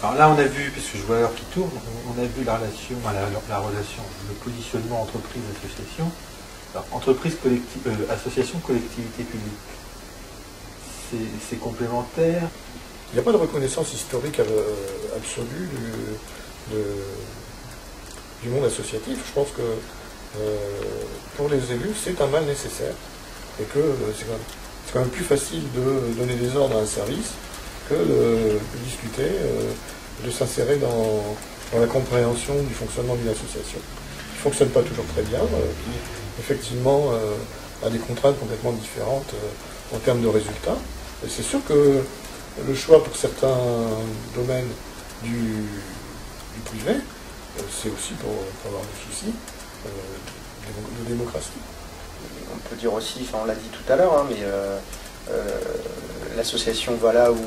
Alors là, on a vu, puisque je vois l'heure qui tourne, on a vu la relation, le positionnement entreprise-association. Alors, association, collectivité publique. C'est complémentaire. Il n'y a pas de reconnaissance historique absolue du monde associatif. Je pense que pour les élus, c'est un mal nécessaire et que c'est quand même plus facile de donner des ordres à un service que de discuter, de s'insérer dans la compréhension du fonctionnement d'une association. Qui ne fonctionne pas toujours très bien, qui effectivement a des contraintes complètement différentes en termes de résultats. Et c'est sûr que le choix pour certains domaines du privé, c'est aussi pour avoir des soucis de démocratie. On peut dire aussi, enfin on l'a dit tout à l'heure, hein, mais l'association va là où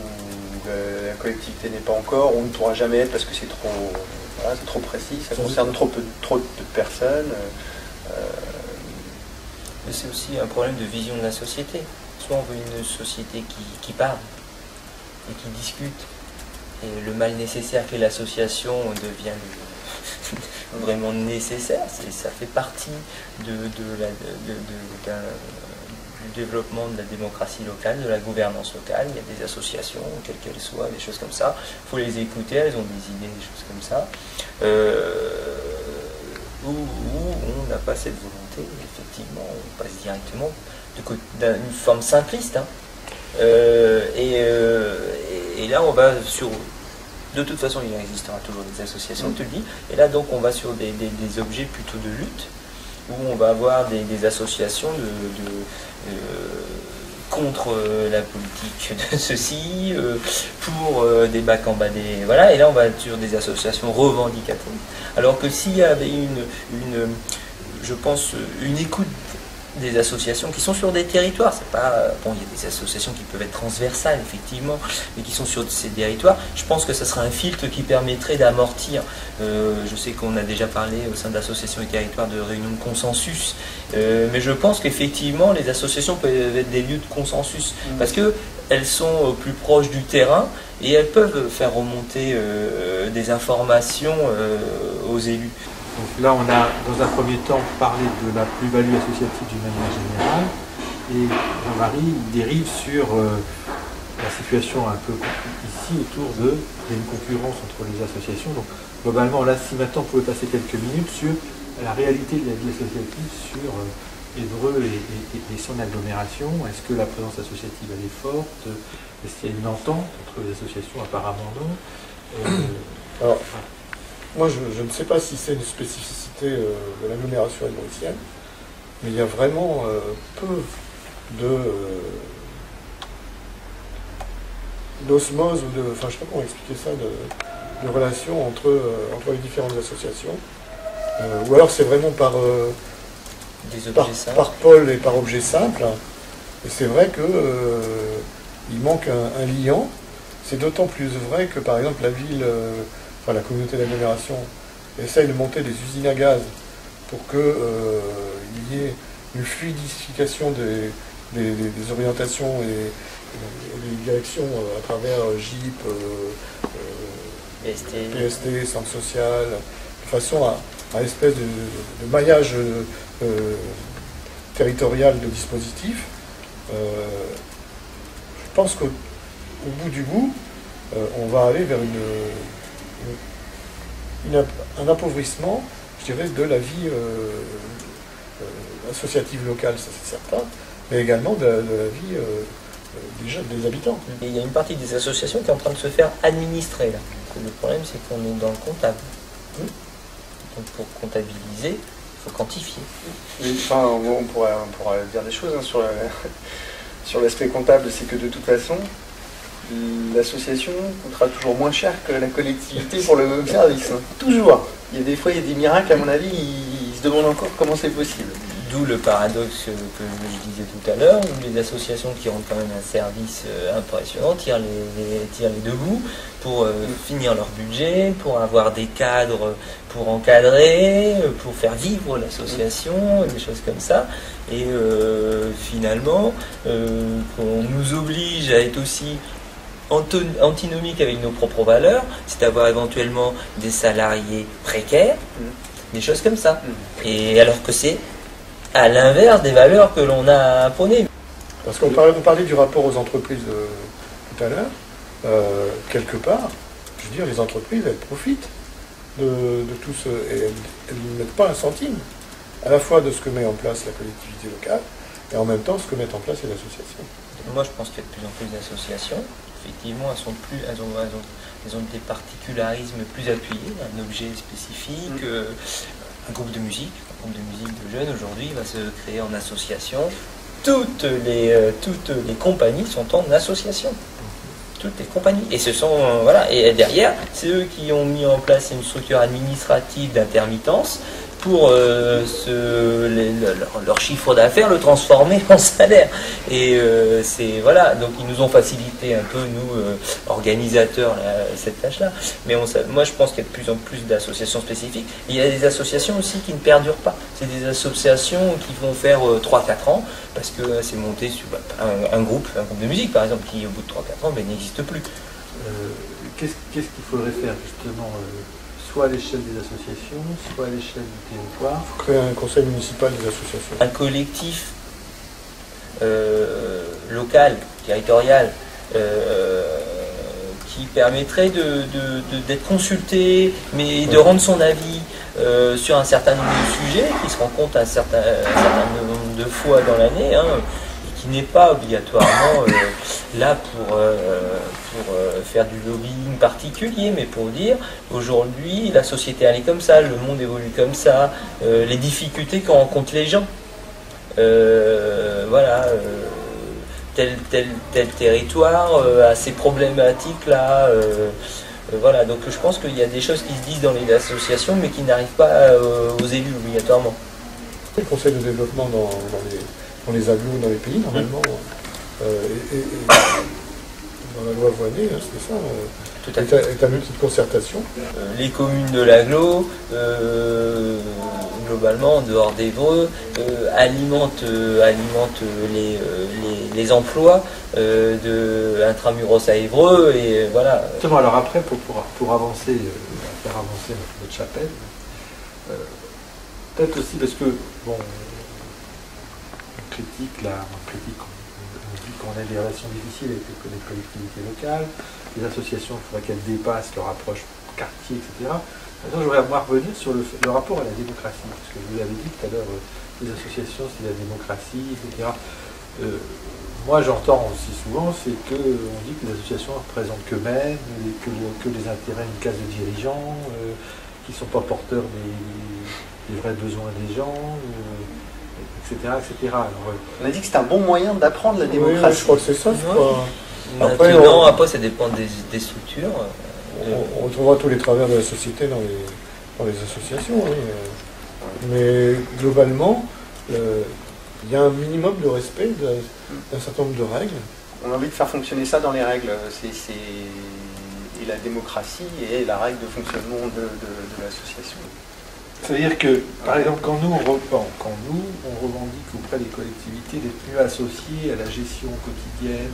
la collectivité n'est pas encore, on ne pourra jamais être parce que c'est trop précis, ça concerne trop peu de personnes. Mais c'est aussi un problème de vision de la société. Soit on veut une société qui parle et qui discute, et le mal nécessaire qu'est l'association devient vraiment nécessaire, ça fait partie du développement de la démocratie locale, de la gouvernance locale. Il y a des associations, quelles qu'elles soient, des choses comme ça. Il faut les écouter, elles ont des idées, des choses comme ça. Où on n'a pas cette volonté, effectivement, on passe directement d'une forme simpliste. Hein. Et là, on va sur... De toute façon, il existera toujours des associations, tu le dis. Et là, donc, on va sur des objets plutôt de lutte, où on va avoir des associations contre la politique de ceci, pour des bacs en bas des... Voilà, et là, on va sur des associations revendicatives. Alors que s'il y avait je pense, une écoute des associations qui sont sur des territoires, c'est pas... Bon, il y a des associations qui peuvent être transversales, effectivement, mais qui sont sur ces territoires. Je pense que ça sera un filtre qui permettrait d'amortir. Je sais qu'on a déjà parlé au sein de l'association et territoire de réunion de consensus, mais je pense qu'effectivement, les associations peuvent être des lieux de consensus, parce qu'elles sont plus proches du terrain, et elles peuvent faire remonter des informations aux élus. Donc là, on a, dans un premier temps, parlé de la plus-value associative d'une manière générale, et Jean-Marie dérive sur la situation un peu ici autour il y a une concurrence entre les associations. Donc globalement, là, si maintenant on pouvait passer quelques minutes sur la réalité de la vie associative sur Évreux et son agglomération, est-ce que la présence associative elle est forte? Est-ce qu'il y a une entente entre les associations? Apparemment non. Alors, moi, je ne sais pas si c'est une spécificité de l'agglomération évreusienne, mais il y a vraiment peu d'osmose ou de... Enfin, je ne sais pas comment expliquer ça, de relation entre les différentes associations. Ou alors c'est vraiment par pôle et par objet simple. Et c'est vrai qu'il manque un liant. C'est d'autant plus vrai que, par exemple, la ville... la communauté d'agglomération essaye de monter des usines à gaz pour qu'il y ait une fluidification des orientations et des directions à travers GIP, PST, centre social, de façon à une espèce de maillage territorial de dispositifs. Je pense qu'au bout du bout, on va aller vers un appauvrissement, je dirais, de la vie associative locale, ça c'est certain, mais également de la vie des habitants. Et il y a une partie des associations qui est en train de se faire administrer là. Le problème, c'est qu'on est dans le comptable. Donc pour comptabiliser, il faut quantifier. Enfin, on pourra dire des choses hein, sur l'aspect comptable, c'est que de toute façon, l'association coûtera toujours moins cher que la collectivité pour le même service. Hein. Toujours. Il y a des fois, il y a des miracles, à mon avis, ils se demandent encore comment c'est possible. D'où le paradoxe que je disais tout à l'heure, où les associations qui rendent quand même un service impressionnant tirent les deux bouts pour finir leur budget, pour avoir des cadres pour encadrer, pour faire vivre l'association, des choses comme ça. Et finalement, on nous oblige à être aussi antinomique avec nos propres valeurs, c'est d'avoir éventuellement des salariés précaires, des choses comme ça. Et alors que c'est à l'inverse des valeurs que l'on a prônées. Parce qu'on parlait du rapport aux entreprises tout à l'heure. Quelque part, je veux dire, les entreprises, elles profitent de tout ce... Et elles ne mettent pas un centime, à la fois de ce que met en place la collectivité locale, et en même temps ce que mettent en place les associations. Moi, je pense qu'il y a de plus en plus d'associations. Effectivement, elles ont des particularismes plus appuyés, un objet spécifique, un groupe de musique de jeunes aujourd'hui va se créer en association. Toutes les compagnies sont en association. Toutes les compagnies. Et ce sont, voilà, et derrière, c'est eux qui ont mis en place une structure administrative d'intermittence pour leur chiffre d'affaires le transformer en salaire. Et c'est, voilà, donc ils nous ont facilité un peu, nous, organisateurs, cette tâche-là. Mais moi, je pense qu'il y a de plus en plus d'associations spécifiques. Il y a des associations aussi qui ne perdurent pas. C'est des associations qui vont faire 3-4 ans, parce que c'est monté sur un groupe de musique, par exemple, qui, au bout de 3-4 ans, n'existe plus. Qu'est-ce qu'il faudrait faire, justement soit à l'échelle des associations, soit à l'échelle du territoire? Il faut créer un conseil municipal des associations. Un collectif local, territorial, qui permettrait d'être consulté, mais de rendre son avis sur un certain nombre de sujets, qui se rencontrent un certain nombre de fois dans l'année, et qui n'est pas obligatoirement là pour faire du lobbying particulier, mais pour dire aujourd'hui la société elle est comme ça, le monde évolue comme ça, les difficultés que rencontrent les gens, voilà, tel territoire a ces problématiques là, voilà, donc je pense qu'il y a des choses qui se disent dans les associations mais qui n'arrivent pas aux élus obligatoirement. Le conseil de développement dans les agglos, dans les pays, normalement, et dans la loi Voynet, c'est ça, est un outil de concertation. Les communes de l'agglo, globalement, en dehors d'Évreux, alimentent les emplois intramuros à Évreux, et voilà. Justement, alors après, pour avancer, faire avancer notre chapelle, peut-être aussi parce que, bon, on dit qu'on a des relations difficiles avec les collectivités locales, les associations, il faudrait qu'elles dépassent leur approche quartier, etc. Maintenant, j'aurais à revenir sur le rapport à la démocratie, parce que vous l'avez dit tout à l'heure, les associations, c'est la démocratie, etc. Moi, j'entends aussi souvent, c'est qu'on dit que les associations ne représentent qu'eux-mêmes, que les intérêts d'une classe de dirigeants, qui ne sont pas porteurs des vrais besoins des gens, etc. Alors, on a dit que c'était un bon moyen d'apprendre la démocratie. Oui, je crois que c'est ça. Après, ça dépend des structures. On retrouvera tous les travers de la société dans les associations. Mais globalement, il y a un minimum de respect d'un certain nombre de règles. On a envie de faire fonctionner ça dans les règles. Et la démocratie et la règle de fonctionnement de l'association. C'est-à-dire que, par exemple, quand nous, on revendique auprès des collectivités d'être mieux associés à la gestion quotidienne,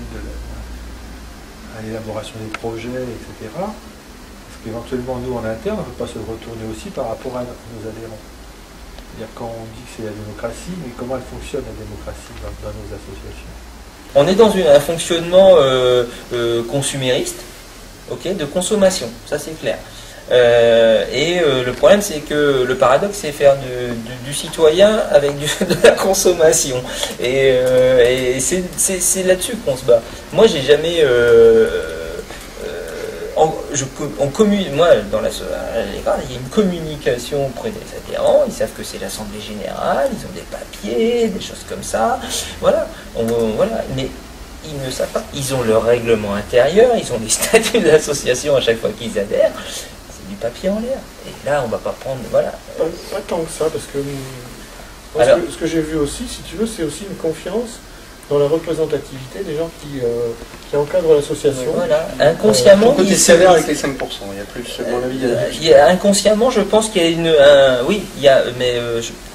à l'élaboration des projets, etc., parce qu'éventuellement, nous, en interne, on ne peut pas se retourner aussi par rapport à nos adhérents. C'est-à-dire quand on dit que c'est la démocratie, mais comment elle fonctionne, la démocratie, dans nos associations? On est dans un fonctionnement consumériste, de consommation, ça c'est clair. Le problème, c'est que le paradoxe, c'est faire du citoyen avec de la consommation. Et c'est là-dessus qu'on se bat. Moi, j'ai jamais... moi, dans il y a une communication auprès des adhérents. Ils savent que c'est l'Assemblée Générale, ils ont des papiers, des choses comme ça. Voilà. Mais ils ne savent pas. Ils ont leur règlement intérieur, ils ont les statuts de l'association à chaque fois qu'ils adhèrent. Du papier en l'air. Et là, on ne va pas prendre... Voilà. Pas tant que ça, parce que ce que j'ai vu aussi, si tu veux, c'est aussi une confiance dans la représentativité des gens qui encadrent l'association. Voilà. Inconsciemment... il est sévère avec les 5%. Il y a plus, à mon avis, inconsciemment, je pense qu'il y a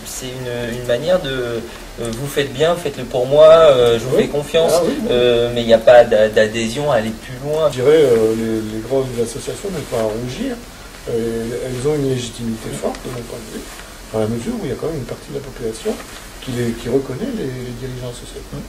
c'est une manière vous faites bien, faites-le pour moi, je vous fais confiance, Ah, oui, oui. mais il n'y a pas d'adhésion à aller plus loin. Je dirais les grandes associations n'ont pas à rougir. Elles ont une légitimité forte de mon point de vue, dans la mesure où il y a quand même une partie de la population qui reconnaît les dirigeants associatifs.